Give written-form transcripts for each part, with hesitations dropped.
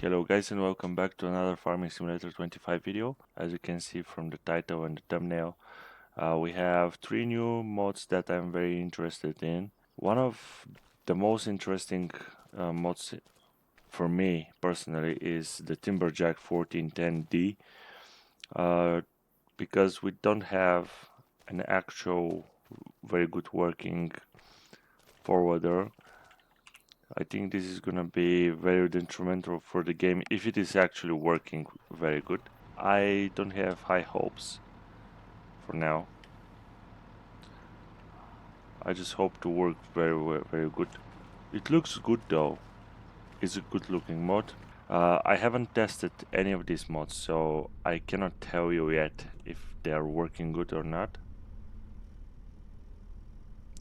Hello guys and welcome back to another Farming Simulator 25 video. As you can see from the title and the thumbnail, we have 3 new mods that I'm very interested in. One of the most interesting mods for me personally is the Timberjack 1410D, because we don't have an actual very good working forwarder. I think this is gonna be very detrimental for the game if it is actually working very good. I don't have high hopes for now. I just hope to work very good. It looks good though. It's a good looking mod. I haven't tested any of these mods, so I cannot tell you yet if they are working good or not.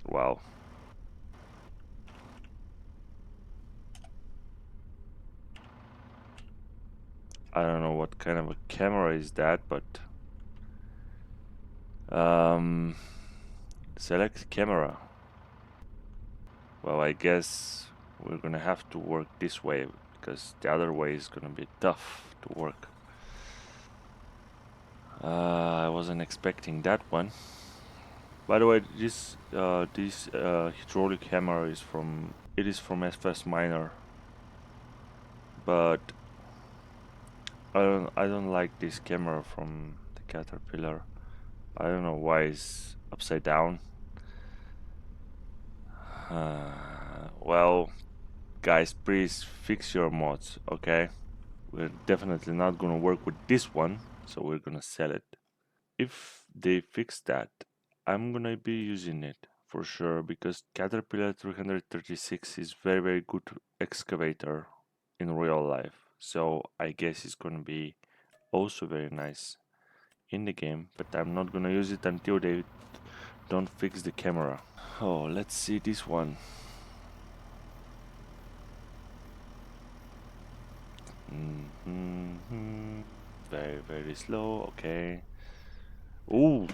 Wow. I don't know what kind of a camera is that, but select camera. Well, I guess we're gonna have to work this way because the other way is gonna be tough to work. I wasn't expecting that one. By the way, this hydraulic hammer is from FS Minor, but I don't like this camera from the Caterpillar. I don't know why it's upside down. Well, guys, please fix your mods, okay? We're definitely not gonna work with this one, so we're gonna sell it. If they fix that, I'm gonna be using it for sure, because Caterpillar 336 is very good excavator in real life, so I guess it's gonna be also very nice in the game, but I'm not gonna use it until they don't fix the camera. Oh, let's see this one. Very slow. Okay. Ooh,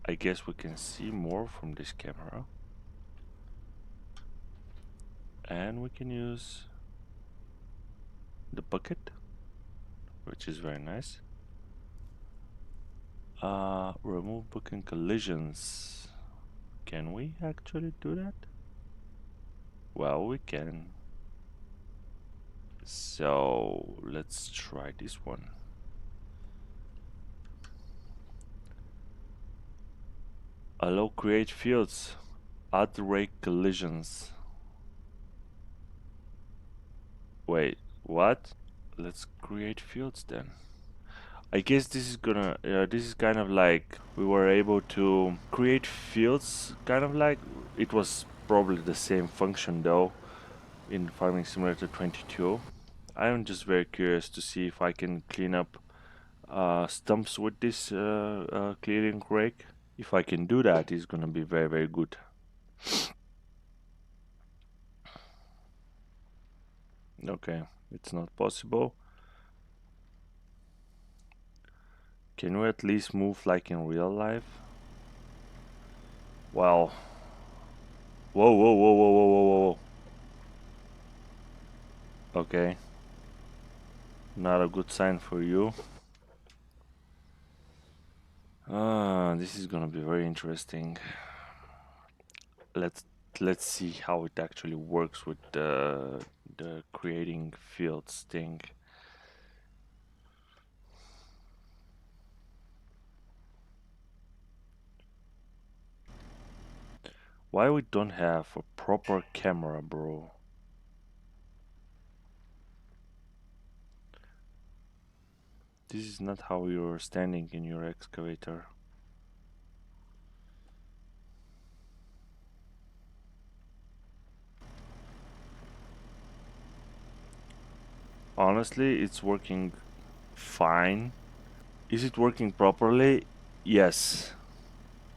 I guess we can see more from this camera, and we can use the bucket, which is very nice. Remove booking collisions. Can we actually do that? Well, we can. So let's try this one. Allow create fields. Add rake collisions. Wait, what? Let's create fields then. I guess this is gonna, this is kind of like we were able to create fields, kind of like it was probably the same function though in Farming Simulator 22. I am just very curious to see if I can clean up stumps with this clearing rake. If I can do that, it's gonna be very good. Okay, it's not possible. Can we at least move like in real life? Well, whoa. Okay, not a good sign for you. This is gonna be very interesting. Let's see how it actually works with the creating fields thing. Why we don't have a proper camera, bro? This is not how you're standing in your excavator. Honestly, it's working fine. Is it working properly? Yes.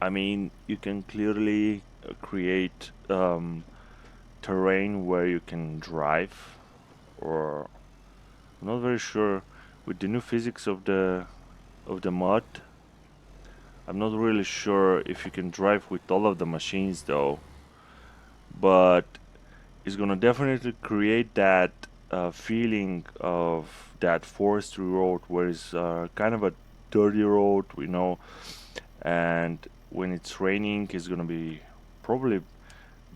I mean, you can clearly create terrain where you can drive, or I'm not very sure with the new physics of the mod. I'm not really sure if you can drive with all of the machines though, but it's gonna definitely create that feeling of that forestry road, where it's kind of a dirty road, and when it's raining, it's gonna be probably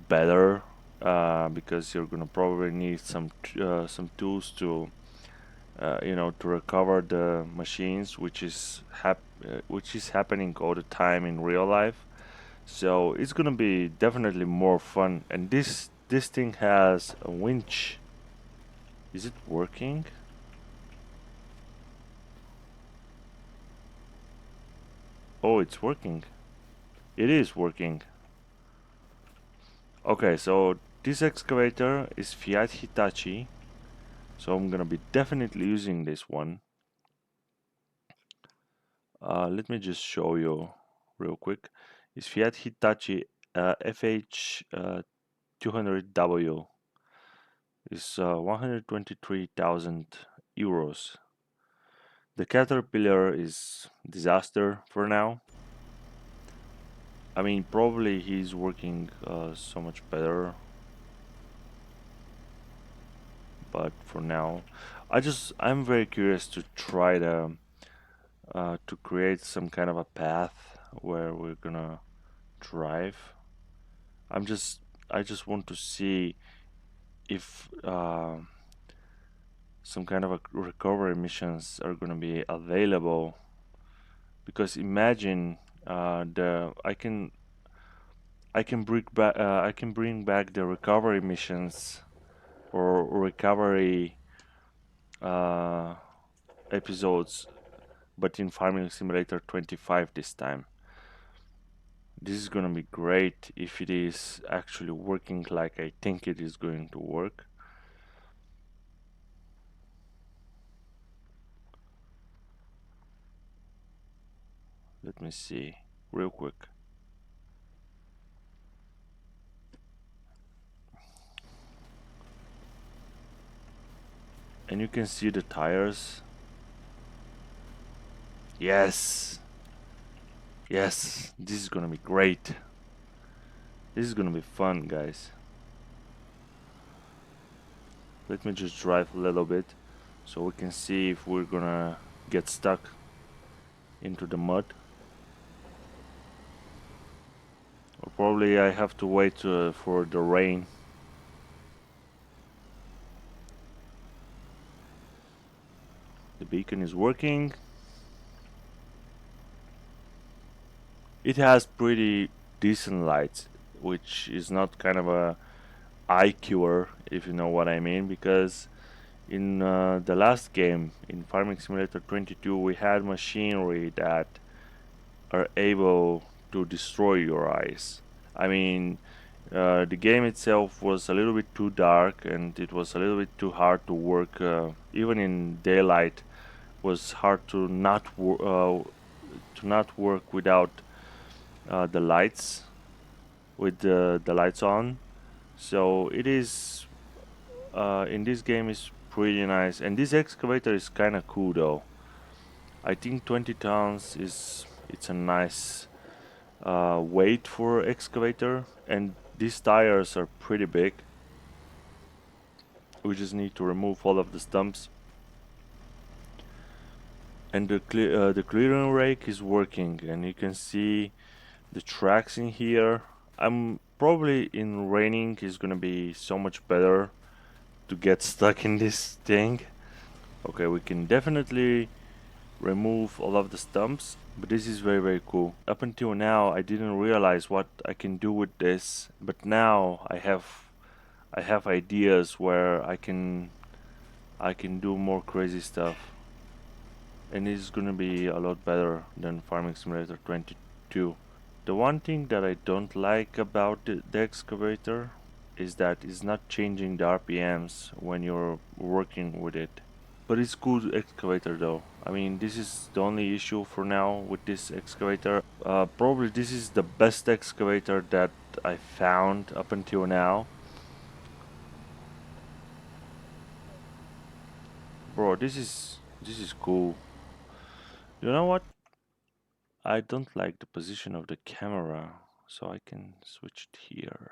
better because you're gonna probably need some tools to to recover the machines, which is happening all the time in real life. So it's gonna be definitely more fun. And this thing has a winch. Is it working? Oh, it's working. It is working. Okay, so this excavator is Fiat Hitachi, so I'm gonna be definitely using this one. Let me just show you real quick. It's Fiat Hitachi FH200W. It's 123,000 euros. The Caterpillar is disaster for now. I mean, probably he's working so much better, but for now, I'm very curious to try to create some kind of a path where we're gonna drive. I'm just I just want to see if some kind of a recovery missions are gonna be available, because imagine the I can bring back the recovery missions or recovery uh, episodes, but in Farming Simulator 25 this time. This is gonna be great if it is actually working like I think it is going to work. Let me see real quick. And you can see the tires. Yes, yes, this is gonna be great. This is gonna be fun, guys. Let me just drive a little bit so we can see if we're gonna get stuck into the mud. Or probably I have to wait for the rain. The beacon is working. It has pretty decent lights, which is not kind of a eye cure, if you know what I mean, because in the last game, in Farming Simulator 22, we had machinery that are able to destroy your eyes. I mean, the game itself was a little bit too dark, and it was a little bit too hard to work. Even in daylight, was hard to not work without the lights, with the lights on. So it is in this game is pretty nice, and this excavator is kind of cool though. I think 20 tons is it's a nice weight for excavator, and these tires are pretty big. We just need to remove all of the stumps, and the clearing rake is working, and you can see the tracks in here. I'm probably in raining is gonna be so much better to get stuck in this thing. Okay, we can definitely remove all of the stumps, but this is very cool. Up until now I didn't realize what I can do with this, but now I have ideas where I can do more crazy stuff, and it's gonna be a lot better than Farming Simulator 22. The one thing that I don't like about the excavator is that it's not changing the RPMs when you're working with it. But it's good excavator though. I mean, this is the only issue for now with this excavator. Probably this is the best excavator that I found up until now. Bro, this is cool. You know what? I don't like the position of the camera, so I can switch it here.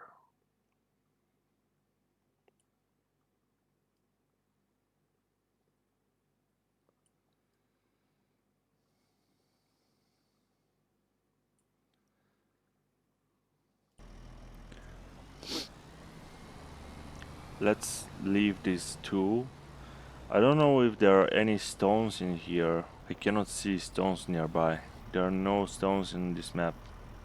Let's leave these two. I don't know if there are any stones in here. I cannot see stones nearby. There are no stones in this map.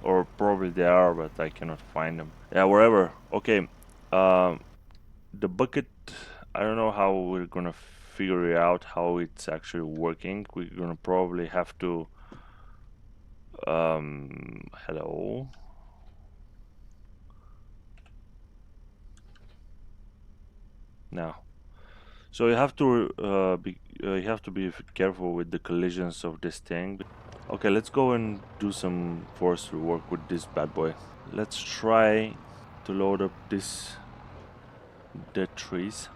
Or probably there are, but I cannot find them. Yeah, wherever. Okay. The bucket, I don't know how we're gonna figure out how it's actually working. We're gonna probably have to... hello? Now. So you have to be careful with the collisions of this thing. Okay, let's go and do some forestry work with this bad boy. Let's try to load up this dead trees.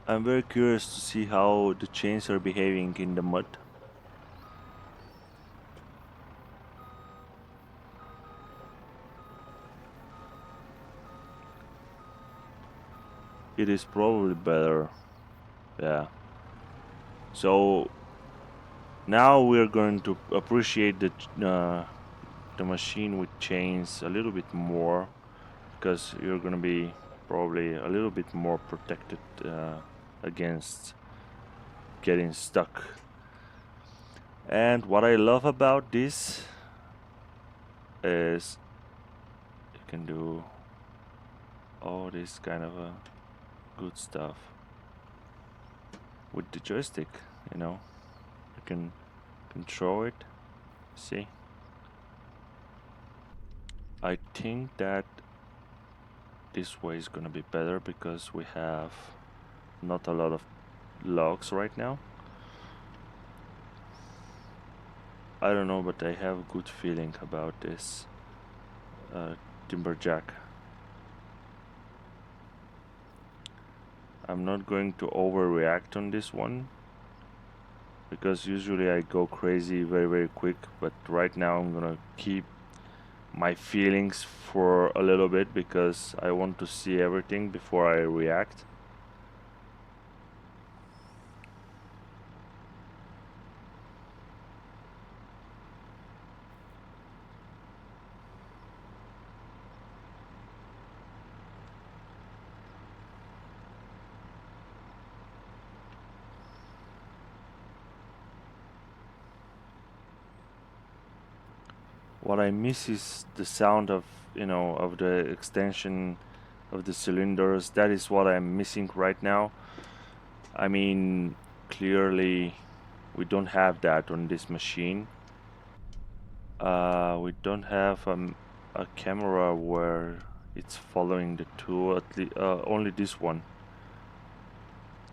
I'm very curious to see how the chains are behaving in the mud. It is probably better. Yeah. So now we're going to appreciate the machine with chains a little bit more, because you're gonna be probably a little bit more protected against getting stuck. And what I love about this is you can do all this kind of good stuff with the joystick, you know. You can control it. See? I think that this way is gonna be better because we have not a lot of logs right now. I don't know, but I have a good feeling about this Timberjack. I'm not going to overreact on this one, because usually I go crazy very quick, but right now I'm gonna keep my feelings for a little bit because I want to see everything before I react. What I miss is the sound of, of the extension of the cylinders. That is what I'm missing right now. I mean, clearly we don't have that on this machine. We don't have a camera where it's following the two, at least only this one.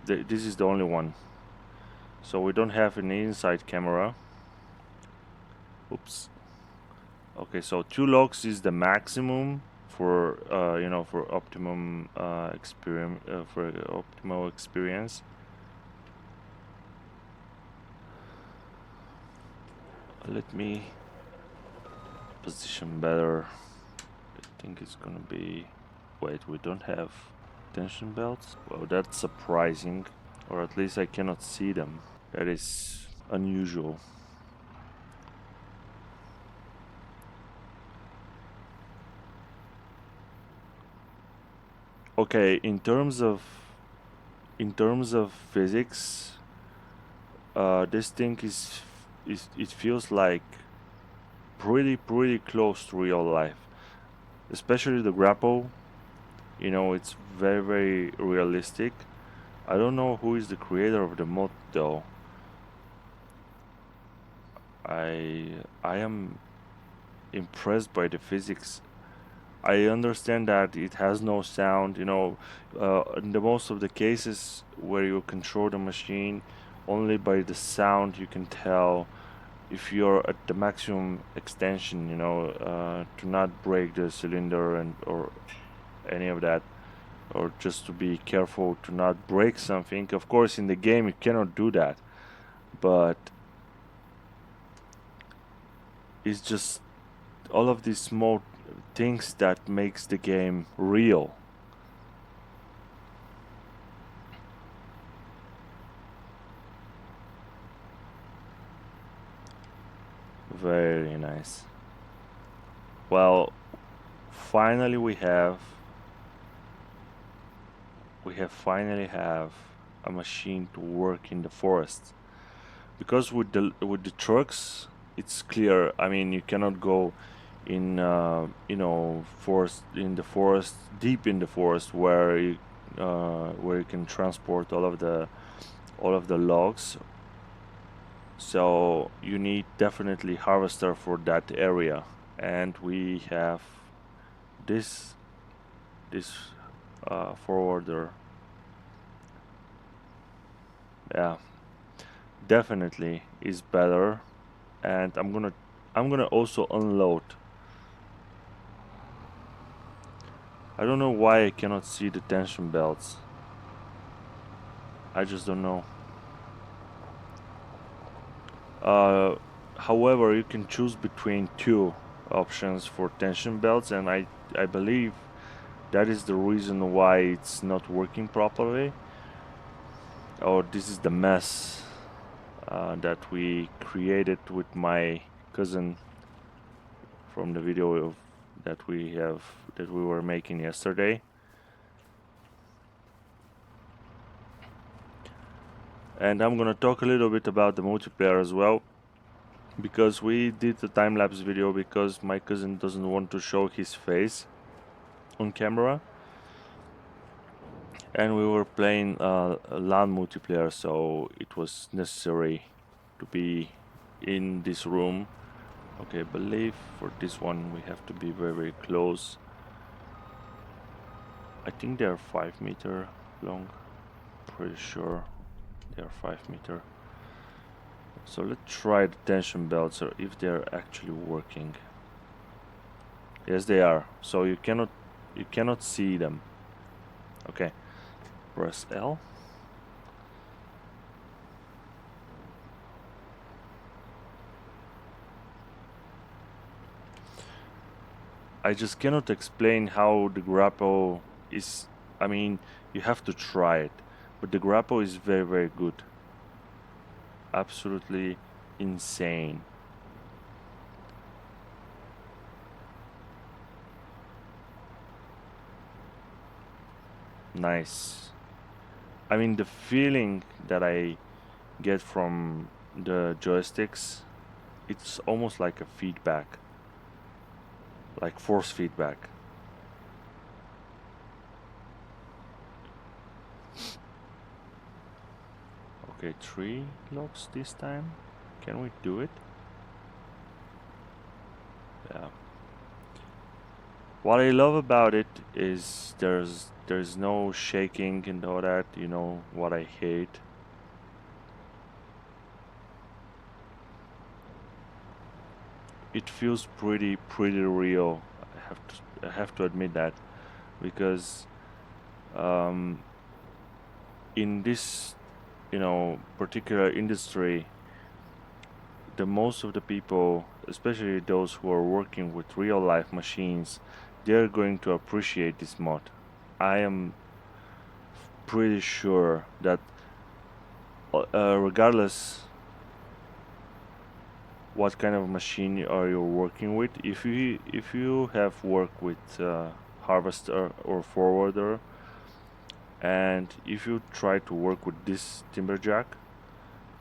This is the only one. So we don't have an inside camera. Oops. Okay, so 2 logs is the maximum for for optimum experience, for optimal experience. Let me position better. I think it's gonna be... Wait, we don't have tension belts? Well, that's surprising, or at least I cannot see them. That is unusual. Okay, in terms of physics, this thing is it feels like pretty close to real life, especially the grapple. It's very realistic. I don't know who is the creator of the mod though. I am impressed by the physics. I understand that it has no sound, in the most of the cases where you control the machine, only by the sound you can tell if you're at the maximum extension, to not break the cylinder or any of that, or just to be careful to not break something. Of course, in the game you cannot do that, but it's just all of these small things that makes the game real. Very nice. Well, finally finally have a machine to work in the forest. Because with the trucks, it's clear. I mean, you cannot go in forest, in the forest, deep in the forest, where you can transport all of the logs. So you need definitely harvester for that area, and we have this forwarder. Yeah, definitely is better. And I'm gonna also unload. I don't know why I cannot see the tension belts. I just don't know. However, you can choose between two options for tension belts, and I believe that is the reason why it's not working properly. Oh, this is the mess that we created with my cousin from the video that we were making yesterday. And I'm gonna talk a little bit about the multiplayer as well, because we did the time-lapse video because my cousin doesn't want to show his face on camera, and we were playing LAN multiplayer, so it was necessary to be in this room. Okay, I believe for this one we have to be very, very close. I think they are 5 meter long, pretty sure they are 5 meter. So let's try the tension belts, or if they're actually working. Yes, they are. So you cannot see them. Okay, press L. I just cannot explain how the grapple is. I mean, you have to try it, but the grapple is very, very good. Absolutely insane. Nice. I mean, the feeling that I get from the joysticks, it's almost like a feedback, like force feedback. Okay, 3 logs this time. Can we do it? Yeah. What I love about it is there's no shaking and all that, you know, what I hate. It feels pretty real. I have to admit that, because in this, you know, particular industry, the most of the people, especially those who are working with real life machines, they're going to appreciate this mod. I am pretty sure that regardless what kind of machine are you working with, if you have worked with harvester or forwarder, and if you try to work with this Timberjack,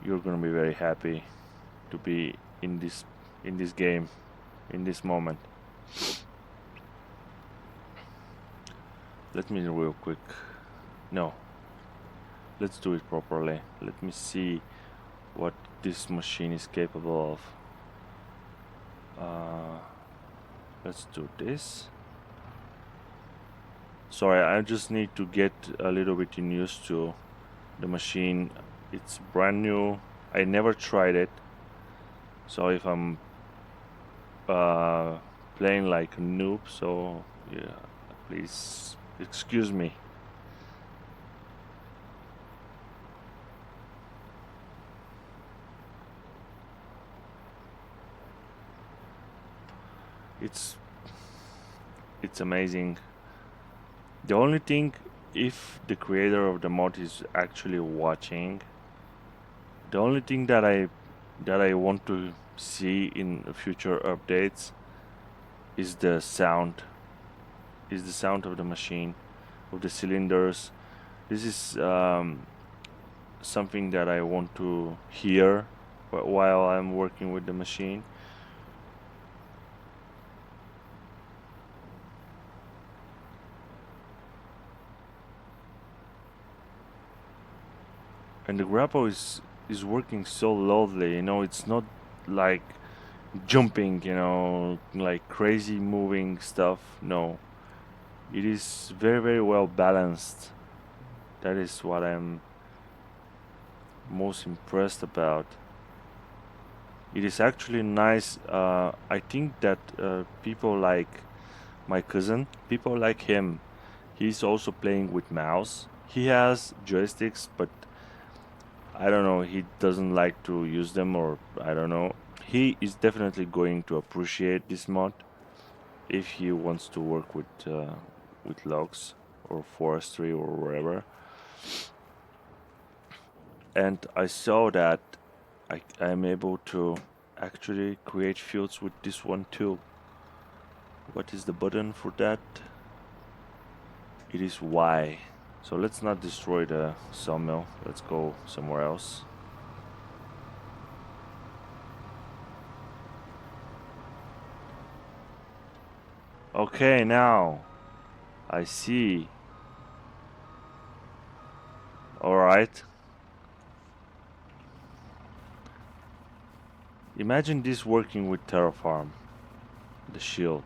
you're gonna be very happy to be in this game, in this moment. Let me real quick. No. Let's do it properly. Let me see what this machine is capable of. Let's do this. Sorry, I just need to get a little bit used to the machine. It's brand new. I never tried it. So if I'm playing like a noob, so yeah, please excuse me. It's amazing. The only thing, if the creator of the mod is actually watching, the only thing that I want to see in future updates is the sound, of the machine, of the cylinders. This is something that I want to hear while I'm working with the machine. And the grapple is working so lovely, it's not like jumping, like crazy moving stuff. No, it is very, very well balanced. That is what I'm most impressed about. It is actually nice. I think that people like my cousin, people like him, he's also playing with mouse. He has joysticks, but I don't know, he doesn't like to use them, or I don't know. He is definitely going to appreciate this mod if he wants to work with logs or forestry or wherever. And I saw that I'm able to actually create fields with this one too. What is the button for that? It is Y. So let's not destroy the sawmill. Let's go somewhere else. Okay, now I see. Alright. Imagine this working with Terraform, the shield.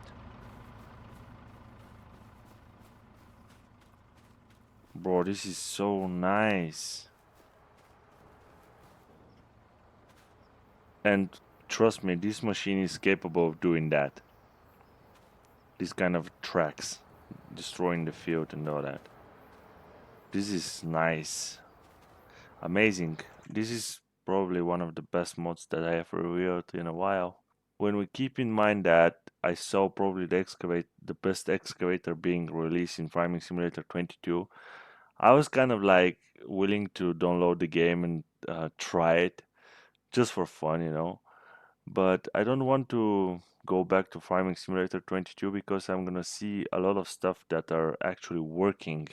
Bro, this is so nice. And trust me, this machine is capable of doing that. This kind of tracks, destroying the field and all that. This is nice. Amazing. This is probably one of the best mods that I have reviewed in a while. When we keep in mind that I saw probably the best excavator being released in Farming Simulator 22, I was kind of like willing to download the game and try it just for fun. But I don't want to go back to Farming Simulator 22 because I'm gonna see a lot of stuff that are actually working,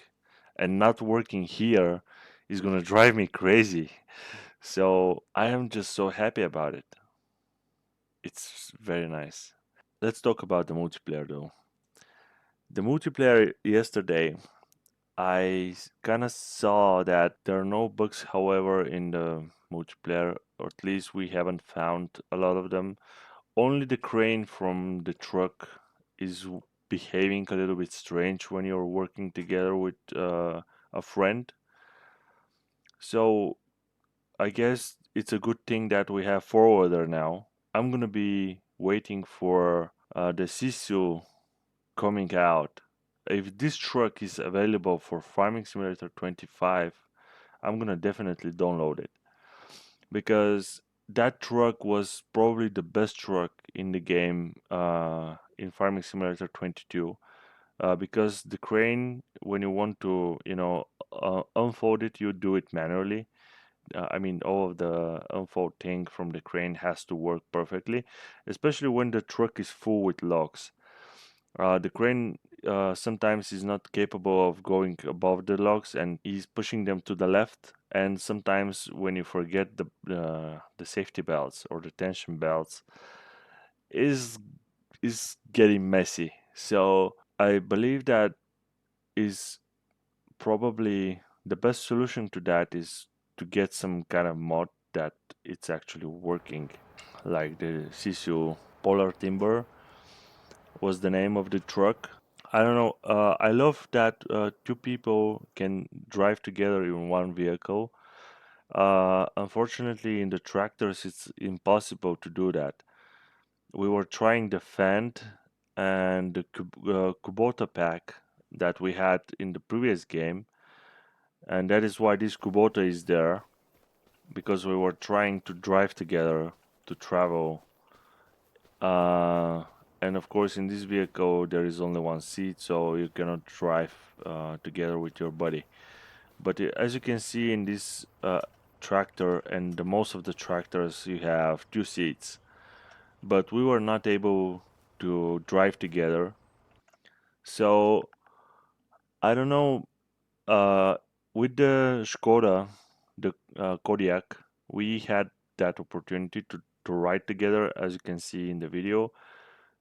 and not working here is gonna drive me crazy. So I am just so happy about it. It's very nice. Let's talk about the multiplayer though. The multiplayer yesterday, I kind of saw that there are no bugs, however, in the multiplayer, or at least we haven't found a lot of them. Only the crane from the truck is behaving a little bit strange when you're working together with a friend. So I guess it's a good thing that we have forwarder now. I'm gonna be waiting for the Sisu coming out. If this truck is available for Farming Simulator 25, I'm gonna definitely download it, because that truck was probably the best truck in the game in Farming Simulator 22. Because the crane, when you want to, unfold it, you do it manually. I mean, all of the unfold thing from the crane has to work perfectly, especially when the truck is full with logs. The crane sometimes is not capable of going above the logs, and he's pushing them to the left. And sometimes when you forget the safety belts or the tension belts, is getting messy. So I believe that is probably the best solution to that is to get some kind of mod that it's actually working, like the Sisu Polar Timber was the name of the truck. I don't know. I love that two people can drive together in one vehicle. Unfortunately, in the tractors, it's impossible to do that. We were trying the Fend and the Kubota pack that we had in the previous game, and that is why this Kubota is there, because we were trying to drive together to travel. Uh, and of course, in this vehicle, there is only one seat, so you cannot drive together with your buddy. But as you can see in this tractor, and most of the tractors, you have two seats. But we were not able to drive together. So I don't know. With the Skoda, the Kodiak, we had that opportunity to ride together, as you can see in the video.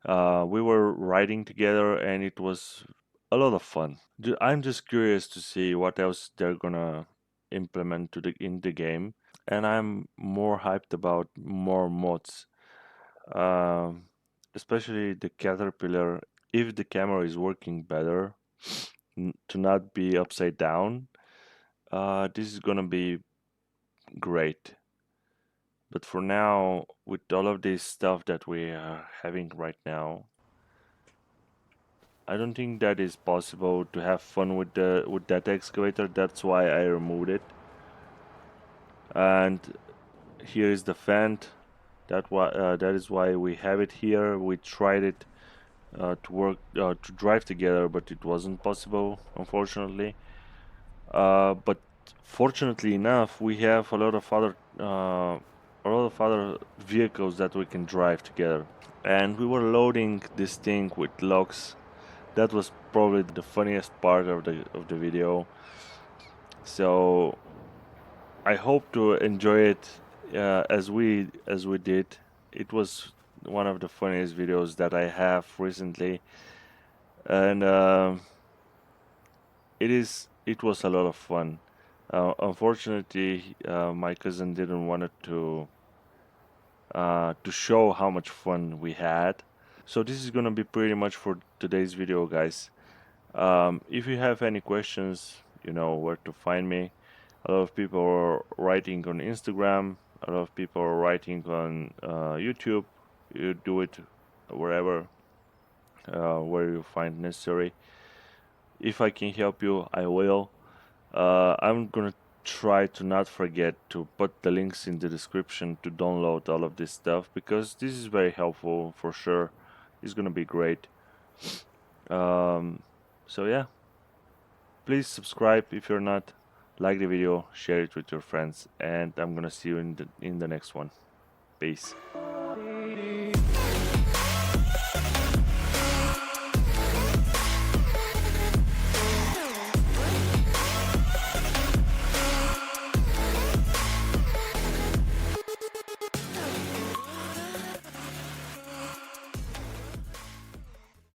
We were riding together, and it was a lot of fun. I'm just curious to see what else they're gonna implement in the game, and I'm more hyped about more mods, um, especially the Caterpillar. If the camera is working better, to not be upside down, this is gonna be great. But for now, with all of this stuff that we are having right now, I don't think that is possible to have fun with that excavator. That's why I removed it. And here is the vent. That is why we have it here. We tried it to drive together, but it wasn't possible, unfortunately. But fortunately enough, we have a lot of other vehicles that we can drive together. And we were loading this thing with logs. That was probably the funniest part of the video. So I hope to enjoy it as we did. It was one of the funniest videos that I have recently, and it was a lot of fun. Unfortunately, my cousin didn't want it to show how much fun we had. So this is gonna be pretty much for today's video, guys. If you have any questions, you know where to find me. A lot of people are writing on Instagram. A lot of people are writing on YouTube. You do it wherever where you find necessary. If I can help you, I will. I'm gonna try to not forget to put the links in the description to download all of this stuff because this is very helpful for sure. It's gonna be great. Um, so yeah, please subscribe if you're not. Like the video, share it with your friends, and I'm gonna see you in the next one. Peace.